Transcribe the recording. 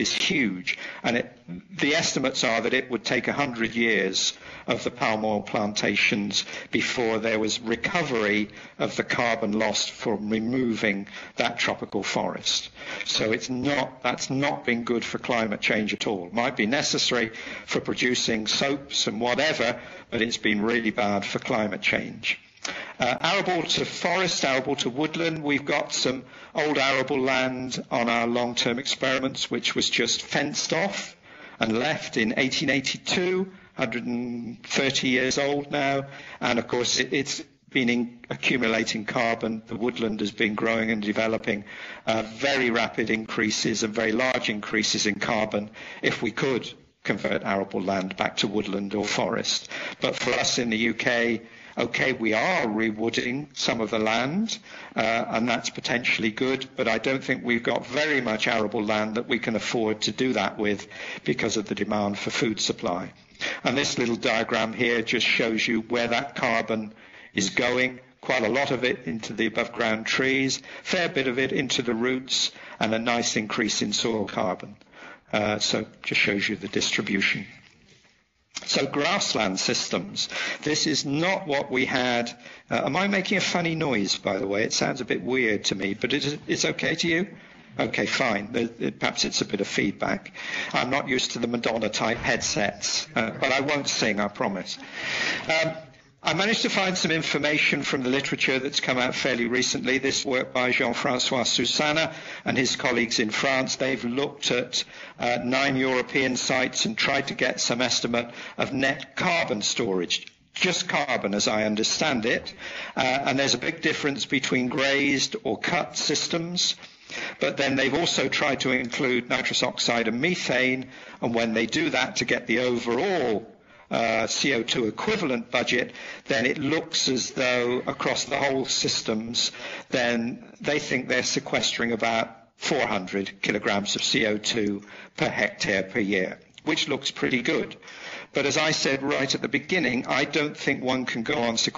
is huge, and the estimates are that it would take 100 years of the palm oil plantations before there was recovery of the carbon lost from removing that tropical forest. So that's not been good for climate change at all. It might be necessary for producing soaps and whatever, but it's been really bad for climate change. Arable to forest, arable to woodland, we've got some old arable land on our long-term experiments which was just fenced off and left in 1882, 130 years old now, and of course it's been accumulating carbon. The woodland has been growing and developing very rapid increases and very large increases in carbon if we could convert arable land back to woodland or forest. But for us in the UK, okay, we are rewooding some of the land, and that's potentially good, but I don't think we've got very much arable land that we can afford to do that with because of the demand for food supply. And this little diagram here just shows you where that carbon is going, quite a lot of it into the above ground trees, fair bit of it into the roots, and a nice increase in soil carbon. So just shows you the distribution. So grassland systems, this is not what we had. Am I making a funny noise, by the way? It sounds a bit weird to me, but it's okay to you? Okay, fine. Perhaps it's a bit of feedback. I'm not used to the Madonna-type headsets, but I won't sing, I promise. I managed to find some information from the literature that's come out fairly recently. This work by Jean-François Susana and his colleagues in France. They've looked at 9 European sites and tried to get some estimate of net carbon storage. Just carbon, as I understand it. And there's a big difference between grazed or cut systems. But then they've also tried to include nitrous oxide and methane. And when they do that to get the overall CO2 equivalent budget, then it looks as though across the whole systems, then they think they're sequestering about 400 kilograms of CO2 per hectare per year, which looks pretty good. But as I said right at the beginning, I don't think one can go on sequestering